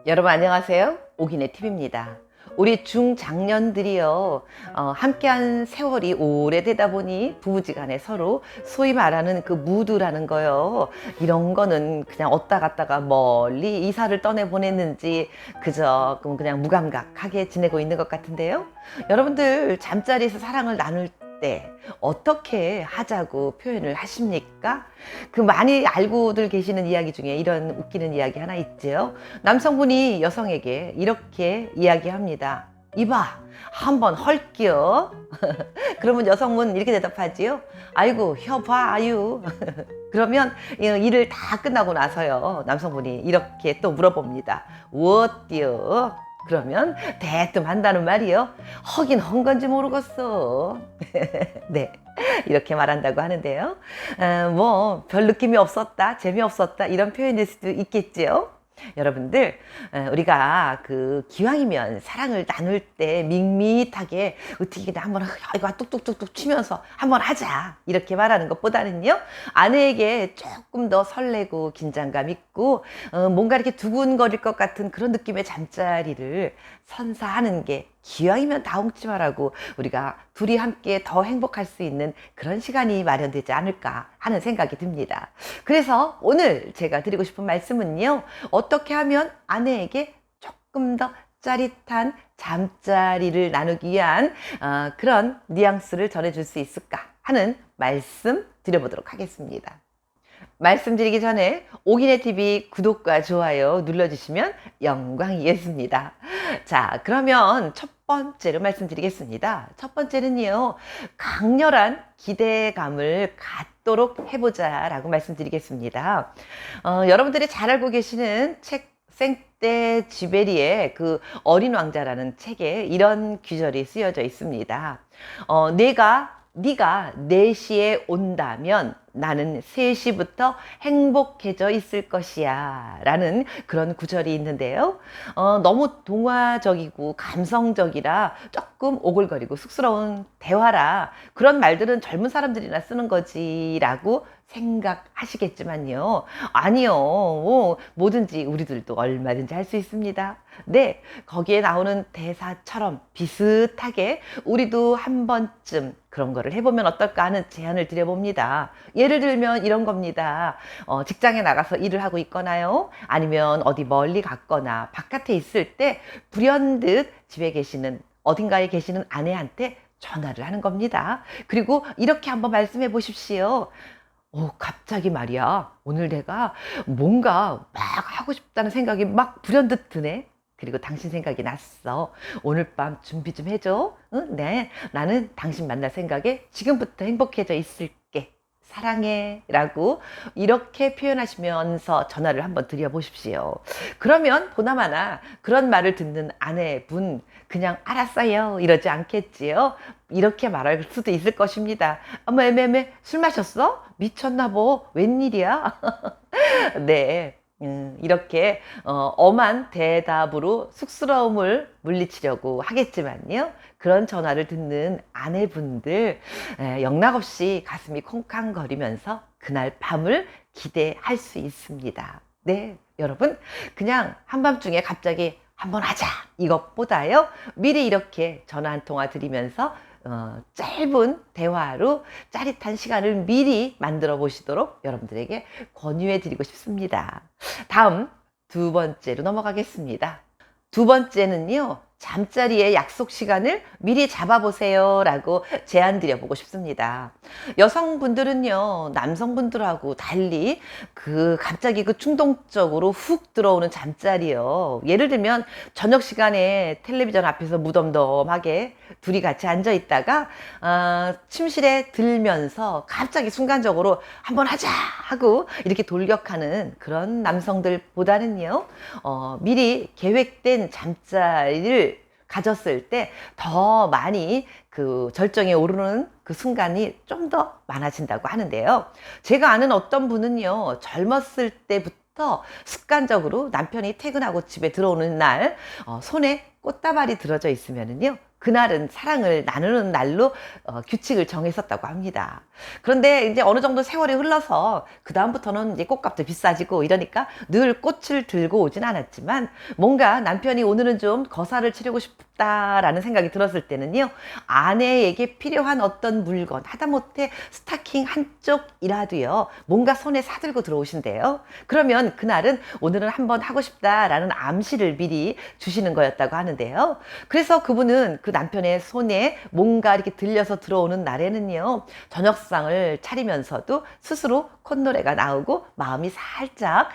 여러분 안녕하세요. 오기네 TV입니다. 우리 중장년들이요, 함께한 세월이 오래되다 보니 부부지간에 서로 소위 말하는 그 무드라는 거요. 이런 거는 그냥 얻다 갔다가 멀리 이사를 떠내 보냈는지 그저 그냥 무감각하게 지내고 있는 것 같은데요. 여러분들 잠자리에서 사랑을 나눌 때 어떻게 하자고 표현을 하십니까? 그 많이 알고들 계시는 이야기 중에 이런 웃기는 이야기 하나 있죠. 남성분이 여성에게 이렇게 이야기합니다. 이봐, 한번 헐게요. 그러면 여성분 이렇게 대답하지요. 아이고, 혀봐요. 그러면 일을 다 끝나고 나서요, 남성분이 이렇게 또 물어봅니다. 어때요? 그러면 대뜸 한다는 말이요. 허긴 헌 건지 모르겠어. 네, 이렇게 말한다고 하는데요. 뭐 별 느낌이 없었다, 재미없었다 이런 표현일 수도 있겠지요. 여러분들, 우리가 그 기왕이면 사랑을 나눌 때 밋밋하게 어떻게 그냥 한번 이거 뚝뚝뚝뚝 치면서 한번 하자 이렇게 말하는 것보다는요, 아내에게 조금 더 설레고 긴장감 있고 뭔가 이렇게 두근거릴 것 같은 그런 느낌의 잠자리를 선사하는 게 기왕이면 다홍치마라고 우리가 둘이 함께 더 행복할 수 있는 그런 시간이 마련되지 않을까 하는 생각이 듭니다. 그래서 오늘 제가 드리고 싶은 말씀은요, 어떻게 하면 아내에게 조금 더 짜릿한 잠자리를 나누기 위한 그런 뉘앙스를 전해줄 수 있을까 하는 말씀 드려보도록 하겠습니다. 말씀드리기 전에 오기네 TV 구독과 좋아요 눌러주시면 영광이겠습니다. 자, 그러면 첫 번째로 말씀드리겠습니다. 첫 번째는요, 강렬한 기대감을 갖도록 해보자 라고 말씀드리겠습니다. 여러분들이 잘 알고 계시는 책 생떼 쥐베리의 그 어린 왕자라는 책에 이런 구절이 쓰여져 있습니다. 네가 4시에 온다면 나는 3시부터 행복해져 있을 것이야 라는 그런 구절이 있는데요. 너무 동화적이고 감성적이라 조금 오글거리고 쑥스러운 대화라 그런 말들은 젊은 사람들이나 쓰는 거지 라고 생각하시겠지만요. 아니요. 뭐든지 우리들도 얼마든지 할 수 있습니다. 네, 거기에 나오는 대사처럼 비슷하게 우리도 한 번쯤 그런 거를 해보면 어떨까 하는 제안을 드려봅니다. 예를 들면 이런 겁니다. 직장에 나가서 일을 하고 있거나요, 아니면 어디 멀리 갔거나 바깥에 있을 때 불현듯 집에 계시는 어딘가에 계시는 아내한테 전화를 하는 겁니다. 그리고 이렇게 한번 말씀해 보십시오. 갑자기 말이야, 오늘 내가 뭔가 막 하고 싶다는 생각이 막 불현듯 드네. 그리고 당신 생각이 났어. 오늘 밤 준비 좀 해줘. 응? 네, 나는 당신 만날 생각에 지금부터 행복해져 있을게. 사랑해 라고 이렇게 표현하시면서 전화를 한번 드려보십시오. 그러면 보나마나 그런 말을 듣는 아내분 그냥 알았어요 이러지 않겠지요. 이렇게 말할 수도 있을 것입니다. 어머, 애매매 술 마셨어? 미쳤나 보. 웬일이야? 네. 이렇게 엄한 대답으로 쑥스러움을 물리치려고 하겠지만요, 그런 전화를 듣는 아내분들 영락없이 가슴이 콩캉거리면서 그날 밤을 기대할 수 있습니다. 네, 여러분, 그냥 한밤중에 갑자기 한번 하자 이것보다요, 미리 이렇게 전화 한 통화 드리면서 짧은 대화로 짜릿한 시간을 미리 만들어 보시도록 여러분들에게 권유해 드리고 싶습니다. 다음 두 번째로 넘어가겠습니다. 두 번째는요, 잠자리의 약속 시간을 미리 잡아보세요 라고 제안 드려보고 싶습니다. 여성분들은요, 남성분들하고 달리 갑자기 충동적으로 훅 들어오는 잠자리요. 예를 들면 저녁 시간에 텔레비전 앞에서 무덤덤하게 둘이 같이 앉아 있다가 침실에 들면서 갑자기 순간적으로 한번 하자 하고 이렇게 돌격하는 그런 남성들보다는요, 미리 계획된 잠자리를 가졌을 때 더 많이 절정에 오르는 그 순간이 좀 더 많아진다고 하는데요. 제가 아는 어떤 분은요, 젊었을 때부터 습관적으로 남편이 퇴근하고 집에 들어오는 날 손에 꽃다발이 들어져 있으면은요, 그날은 사랑을 나누는 날로 규칙을 정했었다고 합니다. 그런데 이제 어느 정도 세월이 흘러서 그 다음부터는 이제 꽃값도 비싸지고 이러니까 늘 꽃을 들고 오진 않았지만, 뭔가 남편이 오늘은 좀 거사를 치르고 싶다라는 생각이 들었을 때는요, 아내에게 필요한 어떤 물건, 하다못해 스타킹 한쪽이라도요, 뭔가 손에 사들고 들어오신대요. 그러면 그날은 오늘은 한번 하고 싶다라는 암시를 미리 주시는 거였다고 하는데요. 그래서 그분은 그 남편의 손에 뭔가 이렇게 들려서 들어오는 날에는요, 저녁상을 차리면서도 스스로 콧노래가 나오고 마음이 살짝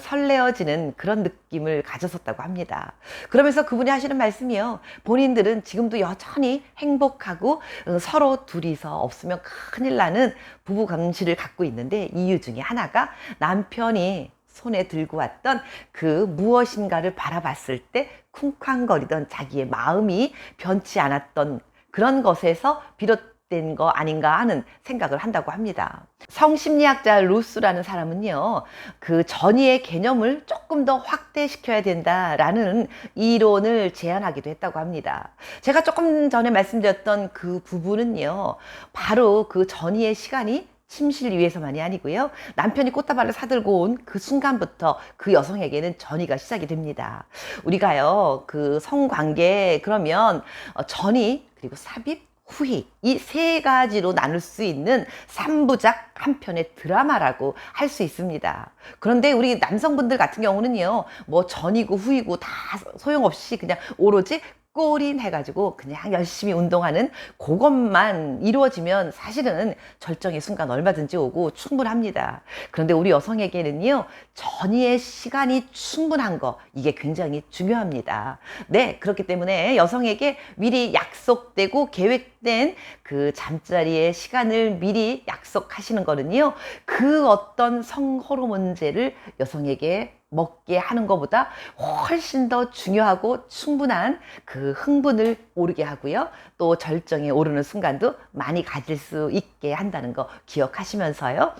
설레어지는 그런 느낌을 가졌었다고 합니다. 그러면서 그분이 하시는 말씀이요, 본인들은 지금도 여전히 행복하고 서로 둘이서 없으면 큰일 나는 부부 감시를 갖고 있는데, 이유 중에 하나가 남편이 손에 들고 왔던 그 무엇인가를 바라봤을 때 쿵쾅거리던 자기의 마음이 변치 않았던 그런 것에서 비롯된 거 아닌가 하는 생각을 한다고 합니다. 성심리학자 루스라는 사람은요, 그 전이의 개념을 조금 더 확대시켜야 된다라는 이론을 제안하기도 했다고 합니다. 제가 조금 전에 말씀드렸던 그 부부는요, 바로 그 전이의 시간이 침실 위해서만이 아니고요, 남편이 꽃다발을 사들고 온 그 순간부터 그 여성에게는 전이가 시작이 됩니다. 우리가요, 그 성관계 그러면 전이, 그리고 삽입, 후희, 이 세 가지로 나눌 수 있는 3부작 한 편의 드라마라고 할 수 있습니다. 그런데 우리 남성분들 같은 경우는요, 뭐 전이고 후이고 다 소용없이 그냥 오로지 골인 해가지고 그냥 열심히 운동하는 그것만 이루어지면 사실은 절정의 순간 얼마든지 오고 충분합니다. 그런데 우리 여성에게는요, 전이의 시간이 충분한 거, 이게 굉장히 중요합니다. 네, 그렇기 때문에 여성에게 미리 약속되고 계획된 그 잠자리의 시간을 미리 약속하시는 거는요, 그 어떤 성호르몬제를 여성에게 먹게 하는 것보다 훨씬 더 중요하고 충분한 그 흥분을 오르게 하고요, 또 절정에 오르는 순간도 많이 가질 수 있게 한다는 거 기억하시면서요,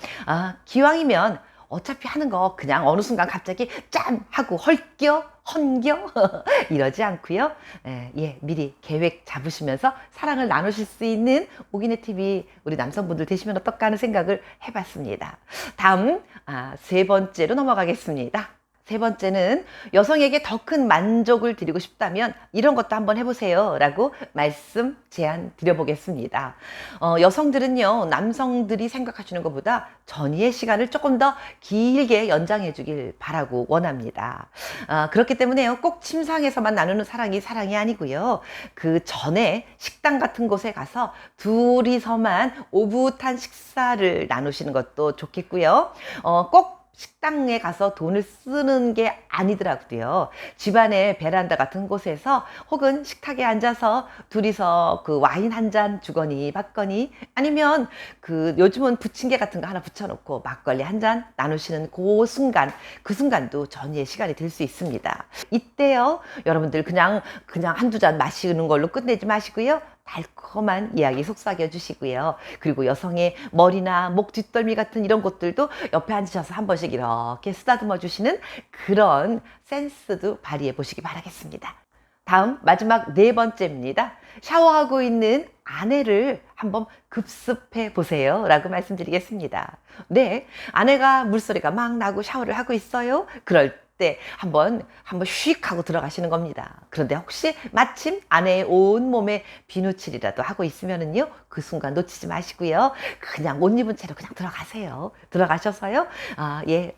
기왕이면 어차피 하는 거 그냥 어느 순간 갑자기 짠 하고 헐겨 헌겨 이러지 않고요, 미리 계획 잡으시면서 사랑을 나누실 수 있는 오기네 TV 우리 남성분들 되시면 어떨까 하는 생각을 해봤습니다. 다음 세 번째로 넘어가겠습니다. 세 번째는, 여성에게 더 큰 만족을 드리고 싶다면 이런 것도 한번 해보세요 라고 말씀 제안 드려보겠습니다. 여성들은요, 남성들이 생각하시는 것보다 전이의 시간을 조금 더 길게 연장해 주길 바라고 원합니다. 그렇기 때문에요, 꼭 침상에서만 나누는 사랑이 사랑이 아니고요, 그 전에 식당 같은 곳에 가서 둘이서만 오붓한 식사를 나누시는 것도 좋겠고요, 꼭 식당에 가서 돈을 쓰는 게 아니더라고요. 집안의 베란다 같은 곳에서 혹은 식탁에 앉아서 둘이서 그 와인 한 잔 주거니 받거니, 아니면 그 요즘은 부침개 같은 거 하나 붙여놓고 막걸리 한 잔 나누시는 그 순간, 그 순간도 전이의 시간이 될 수 있습니다. 이때요, 여러분들 그냥 한두 잔 마시는 걸로 끝내지 마시고요, 달콤한 이야기 속삭여 주시고요, 그리고 여성의 머리나 목 뒷덜미 같은 이런 곳들도 옆에 앉으셔서 한 번씩 이렇게 쓰다듬어 주시는 그런 센스도 발휘해 보시기 바라겠습니다. 다음 마지막 네 번째입니다. 샤워하고 있는 아내를 한번 급습해 보세요 라고 말씀드리겠습니다. 네, 아내가 물소리가 막 나고 샤워를 하고 있어요. 그럴 때 한번 휙 하고 들어가시는 겁니다. 그런데 혹시 마침 아내의 온몸에 비누칠이라도 하고 있으면은요, 그 순간 놓치지 마시고요, 그냥 옷 입은 채로 그냥 들어가세요. 들어가셔서요,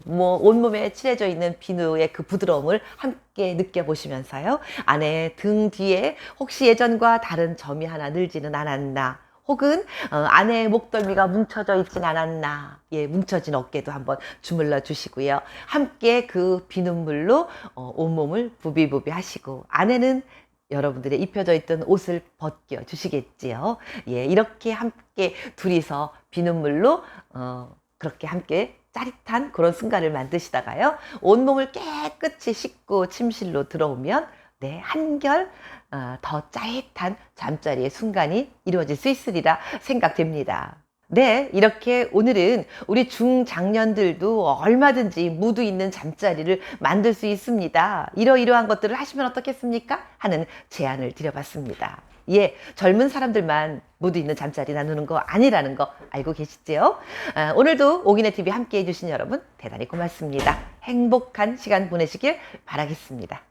뭐 온몸에 칠해져 있는 비누의 그 부드러움을 함께 느껴보시면서요, 아내의 등 뒤에 혹시 예전과 다른 점이 하나 늘지는 않았나, 혹은 아내의 목덜미가 뭉쳐져 있진 않았나, 뭉쳐진 어깨도 한번 주물러 주시고요, 함께 그 비눗물로 온몸을 부비부비 하시고, 아내는 여러분들의 입혀져 있던 옷을 벗겨 주시겠지요. 이렇게 함께 둘이서 비눗물로 그렇게 함께 짜릿한 그런 순간을 만드시다가요, 온몸을 깨끗이 씻고 침실로 들어오면 한결 더 짜릿한 잠자리의 순간이 이루어질 수 있으리라 생각됩니다. 이렇게 오늘은 우리 중장년들도 얼마든지 무드 있는 잠자리를 만들 수 있습니다. 이러이러한 것들을 하시면 어떻겠습니까? 하는 제안을 드려봤습니다. 예, 젊은 사람들만 무드 있는 잠자리 나누는 거 아니라는 거 알고 계시죠? 오늘도 오기네 TV 함께 해주신 여러분 대단히 고맙습니다. 행복한 시간 보내시길 바라겠습니다.